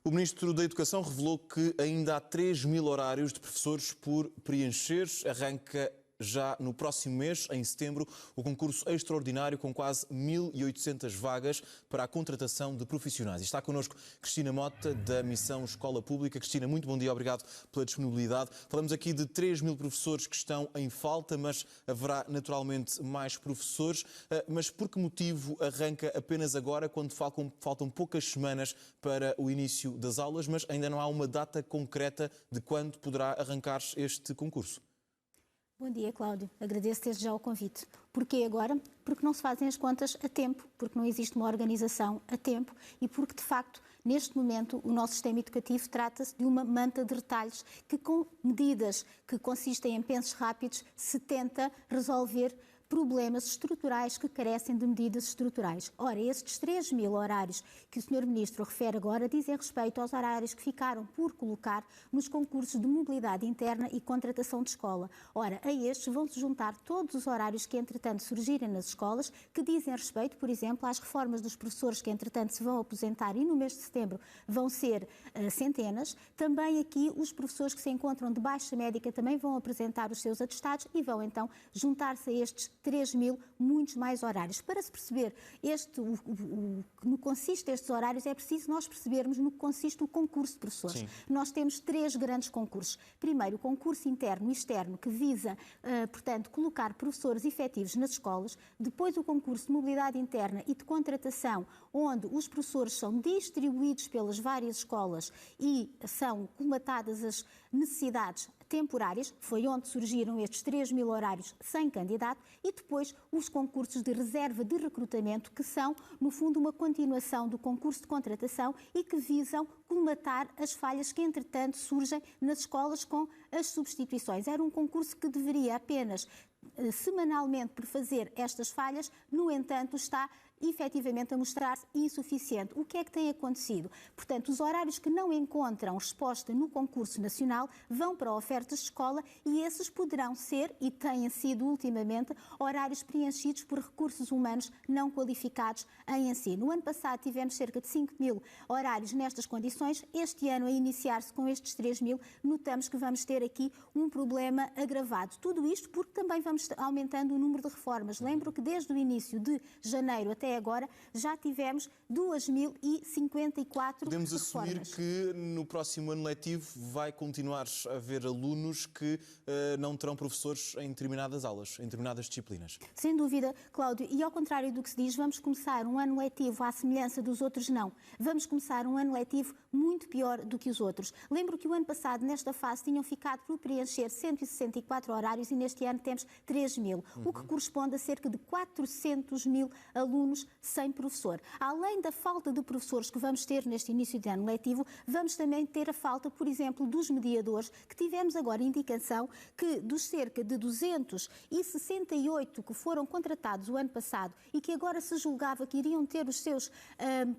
O Ministro da Educação revelou que ainda há 3.000 horários de professores por preencher. Arranca já no próximo mês, em setembro, o concurso extraordinário com quase 1.800 vagas para a contratação de profissionais. E está connosco Cristina Mota, da Missão Escola Pública. Cristina, muito bom dia, obrigado pela disponibilidade. Falamos aqui de 3.000 professores que estão em falta, mas haverá naturalmente mais professores. Mas por que motivo arranca apenas agora, quando faltam poucas semanas para o início das aulas, mas ainda não há uma data concreta de quando poderá arrancar este concurso? Bom dia, Cláudio. Agradeço desde já o convite. Porquê agora? Porque não se fazem as contas a tempo, porque não existe uma organização a tempo e porque, de facto, neste momento, o nosso sistema educativo trata-se de uma manta de retalhos que, com medidas que consistem em pensos rápidos, se tenta resolver problemas estruturais que carecem de medidas estruturais. Ora, estes 3.000 horários que o Sr. Ministro refere agora dizem respeito aos horários que ficaram por colocar nos concursos de mobilidade interna e contratação de escola. Ora, a estes vão-se juntar todos os horários que, entretanto, surgirem nas escolas, que dizem respeito, por exemplo, às reformas dos professores que, entretanto, se vão aposentar e no mês de setembro vão ser centenas. Também aqui os professores que se encontram de baixa médica também vão apresentar os seus atestados e vão, então, juntar-se a estes 3.000, muitos mais horários. Para se perceber no que consiste estes horários, é preciso nós percebermos no que consiste o concurso de professores. Sim. Nós temos 3 grandes concursos. Primeiro, o concurso interno e externo, que visa, portanto, colocar professores efetivos nas escolas. Depois, o concurso de mobilidade interna e de contratação, onde os professores são distribuídos pelas várias escolas e são colmatadas as necessidades temporárias, foi onde surgiram estes 3.000 horários sem candidato, e depois os concursos de reserva de recrutamento, que são, no fundo, uma continuação do concurso de contratação e que visam colmatar as falhas que, entretanto, surgem nas escolas com as substituições. Era um concurso que deveria apenas semanalmente prefazer estas falhas, no entanto, está efetivamente a mostrar-se insuficiente. O que é que tem acontecido? Portanto, os horários que não encontram resposta no concurso nacional vão para ofertas de escola e esses poderão ser, e têm sido ultimamente, horários preenchidos por recursos humanos não qualificados em ensino. No ano passado tivemos cerca de 5.000 horários nestas condições. Este ano, a iniciar-se com estes 3.000, notamos que vamos ter aqui um problema agravado. Tudo isto porque também vamos aumentando o número de reformas. Lembro que desde o início de janeiro até agora já tivemos 2.054 Podemos reformas. assumir que no próximo ano letivo vai continuar a haver alunos que não terão professores em determinadas aulas, em determinadas disciplinas? Sem dúvida, Cláudio. E ao contrário do que se diz, vamos começar um ano letivo à semelhança dos outros, não. Vamos começar um ano letivo muito pior do que os outros. Lembro que o ano passado, nesta fase, tinham ficado por preencher 164 horários e neste ano temos 3.000, o que corresponde a cerca de 400.000 alunos sem professor. Além da falta de professores que vamos ter neste início de ano letivo, vamos também ter a falta, por exemplo, dos mediadores, que tivemos agora indicação que dos cerca de 268 que foram contratados o ano passado e que agora se julgava que iriam ter os seus...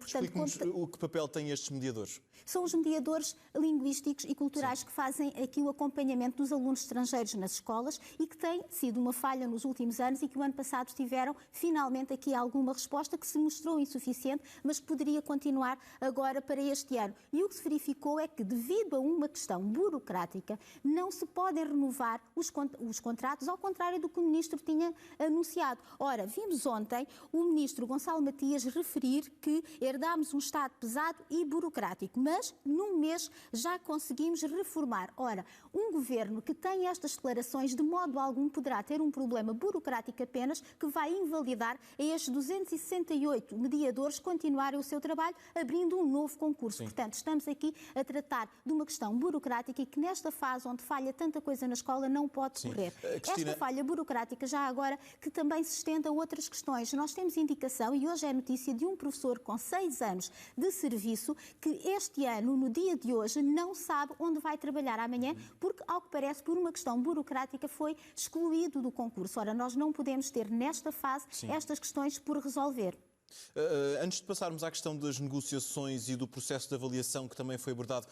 Explique-nos o que papel têm estes mediadores. São os mediadores linguísticos e culturais, sim, que fazem aqui o acompanhamento dos alunos estrangeiros nas escolas e que tem sido uma falha nos últimos anos e que o ano passado tiveram finalmente aqui alguma resposta que se mostrou insuficiente, mas que poderia continuar agora para este ano. E o que se verificou é que, devido a uma questão burocrática, não se podem renovar os contratos, ao contrário do que o Ministro tinha anunciado. Ora, vimos ontem o Ministro Gonçalo Matias referir que herdámos um Estado pesado e burocrático, mas num mês já conseguimos reformar. Ora, um governo que tem estas declarações de modo algum poderá ter um problema burocrático apenas que vai invalidar a estes 268 mediadores continuarem o seu trabalho abrindo um novo concurso. Sim. Portanto, estamos aqui a tratar de uma questão burocrática e que nesta fase onde falha tanta coisa na escola não pode correr. Cristina... Esta falha burocrática já agora que também se estende a outras questões. Nós temos indicação, e hoje é notícia, de um professor com 6 anos de serviço que este ano, no dia de hoje, não sabe onde vai trabalhar amanhã porque, ao que parece, por uma questão burocrática foi excluído do concurso. Ora, nós não podemos ter nesta fase, sim, estas questões por resolver. Antes de passarmos à questão das negociações e do processo de avaliação que também foi abordado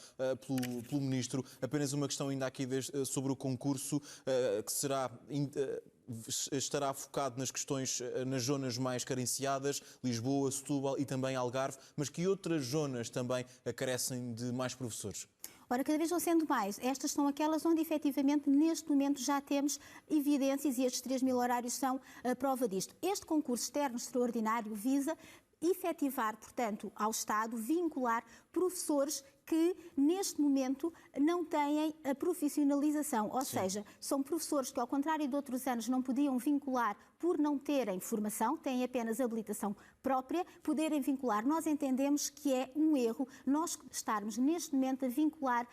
pelo Ministro, apenas uma questão ainda aqui sobre o concurso que será estará focado nas questões, nas zonas mais carenciadas, Lisboa, Setúbal e também Algarve, mas que outras zonas também carecem de mais professores? Ora, cada vez vão sendo mais. Estas são aquelas onde, efetivamente, neste momento já temos evidências e estes 3.000 horários são a prova disto. Este concurso externo extraordinário visa efetivar, portanto, ao Estado, vincular professores que, neste momento, não têm a profissionalização. Ou seja, são professores que, ao contrário de outros anos, não podiam vincular por não terem formação, têm apenas habilitação própria, poderem vincular. Nós entendemos que é um erro nós estarmos, neste momento, a vincular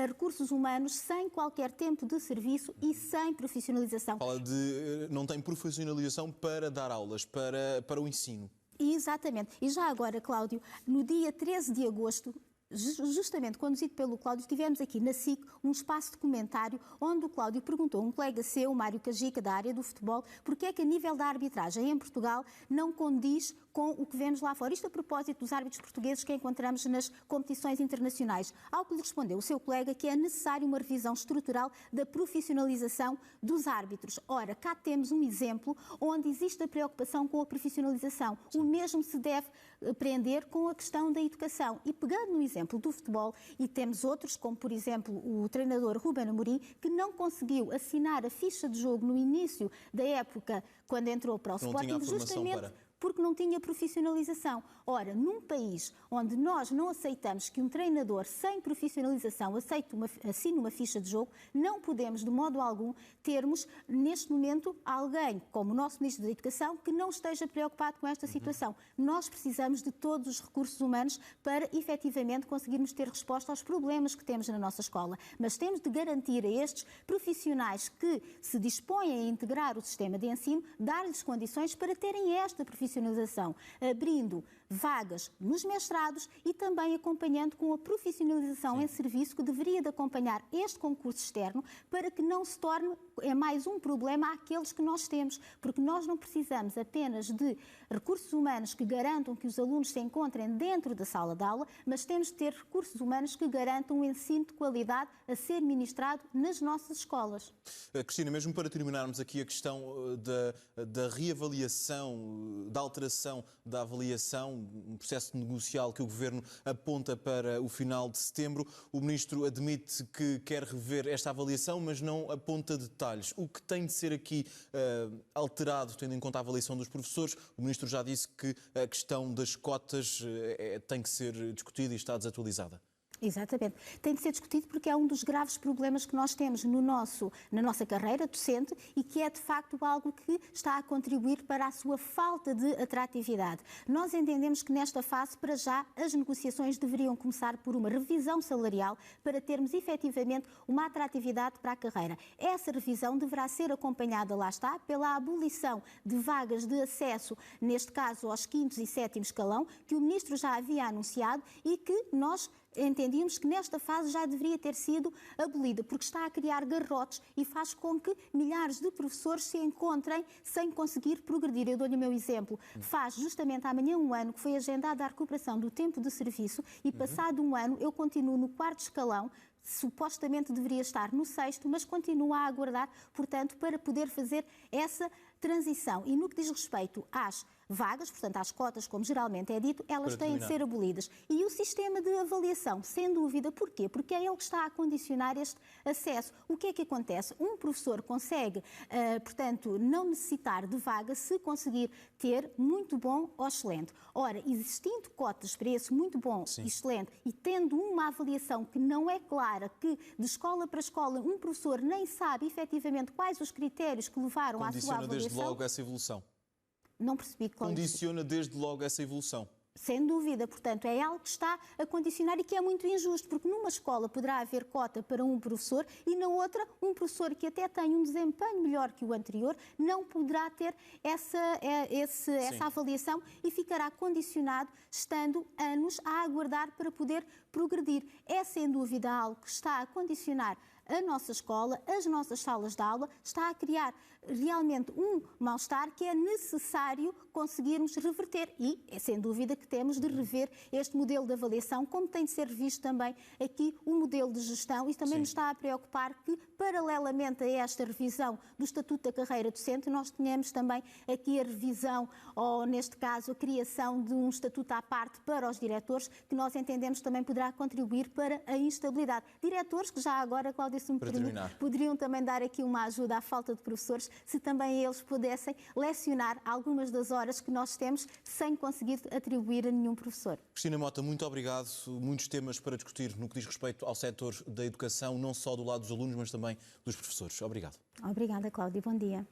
recursos humanos sem qualquer tempo de serviço e sem profissionalização. Fala de não tem profissionalização para dar aulas, para o ensino. Exatamente. E já agora, Cláudio, no dia 13 de agosto, justamente conduzido pelo Cláudio, tivemos aqui na SIC um espaço de comentário onde o Cláudio perguntou a um colega seu, Mário Cajica, da área do futebol, porque é que a nível da arbitragem em Portugal não condiz com o que vemos lá fora. Isto a propósito dos árbitros portugueses que encontramos nas competições internacionais. Ao que lhe respondeu o seu colega que é necessário uma revisão estrutural da profissionalização dos árbitros. Ora, cá temos um exemplo onde existe a preocupação com a profissionalização. O mesmo se deve prender com a questão da educação. E pegando no exemplo do futebol, e temos outros, como por exemplo o treinador Ruben Amorim, que não conseguiu assinar a ficha de jogo no início da época, quando entrou para o Sporting, justamente porque não tinha profissionalização. Ora, num país onde nós não aceitamos que um treinador sem profissionalização assine uma ficha de jogo, não podemos, de modo algum, termos, neste momento, alguém, como o nosso Ministro da Educação, que não esteja preocupado com esta situação. Nós precisamos de todos os recursos humanos para, efetivamente, conseguirmos ter resposta aos problemas que temos na nossa escola. Mas temos de garantir a estes profissionais que se dispõem a integrar o sistema de ensino, dar-lhes condições para terem esta profissionalização, abrindo vagas nos mestrados e também acompanhando com a profissionalização em serviço que deveria de acompanhar este concurso externo para que não se torne mais um problema àqueles que nós temos, porque nós não precisamos apenas de recursos humanos que garantam que os alunos se encontrem dentro da sala de aula, mas temos de ter recursos humanos que garantam um ensino de qualidade a ser ministrado nas nossas escolas. Cristina, mesmo para terminarmos aqui a questão da reavaliação, da alteração da avaliação, um processo negocial que o Governo aponta para o final de setembro, o Ministro admite que quer rever esta avaliação, mas não aponta detalhes. O que tem de ser aqui alterado, tendo em conta a avaliação dos professores? O Ministro já disse que a questão das cotas tem que ser discutida e está desatualizada. Exatamente. Tem de ser discutido porque é um dos graves problemas que nós temos na nossa carreira docente e que é, de facto, algo que está a contribuir para a sua falta de atratividade. Nós entendemos que, nesta fase, para já, as negociações deveriam começar por uma revisão salarial para termos, efetivamente, uma atratividade para a carreira. Essa revisão deverá ser acompanhada, lá está, pela abolição de vagas de acesso, neste caso, aos 5º e 7º escalão, que o Ministro já havia anunciado e que nós entendíamos que nesta fase já deveria ter sido abolida, porque está a criar garrotes e faz com que milhares de professores se encontrem sem conseguir progredir. Eu dou-lhe o meu exemplo. Faz justamente amanhã um ano que foi agendada a recuperação do tempo de serviço e passado um ano eu continuo no 4º escalão, supostamente deveria estar no 6º, mas continua a aguardar, portanto, para poder fazer essa transição. E no que diz respeito às vagas, portanto, às cotas, como geralmente é dito, elas têm de ser abolidas. E o sistema de avaliação, sem dúvida, porquê? Porque é ele que está a condicionar este acesso. O que é que acontece? Um professor consegue, portanto, não necessitar de vaga se conseguir ter muito bom ou excelente. Ora, existindo cotas para esse muito bom e excelente e tendo uma avaliação que não é clara, que de escola para escola um professor nem sabe efetivamente quais os critéririos que levaram à sua avaliação. Desde logo essa evolução. Não percebi, Cláudio. Condiciona desde logo essa evolução. Sem dúvida, portanto, é algo que está a condicionar e que é muito injusto, porque numa escola poderá haver cota para um professor e na outra, um professor que até tem um desempenho melhor que o anterior não poderá ter essa avaliação e ficará condicionado, estando anos a aguardar para poder progredir. É, sem dúvida, algo que está a condicionar a nossa escola, as nossas salas de aula, está a criar realmente um mal-estar que é necessário conseguirmos reverter e é sem dúvida que que temos de rever este modelo de avaliação, como tem de ser revisto também aqui o modelo de gestão, e também nos está a preocupar que, paralelamente a esta revisão do Estatuto da Carreira Docente, nós tenhamos também aqui a revisão, ou neste caso a criação de um estatuto à parte para os diretores, que nós entendemos também poderá contribuir para a instabilidade. Diretores que já agora, Cláudia, se me permite, poderiam também dar aqui uma ajuda à falta de professores, se também eles pudessem lecionar algumas das horas que nós temos sem conseguir atribuir a nenhum professor. Cristina Mota, muito obrigado. Muitos temas para discutir no que diz respeito ao setor da educação, não só do lado dos alunos, mas também dos professores. Obrigado. Obrigada, Cláudia. Bom dia.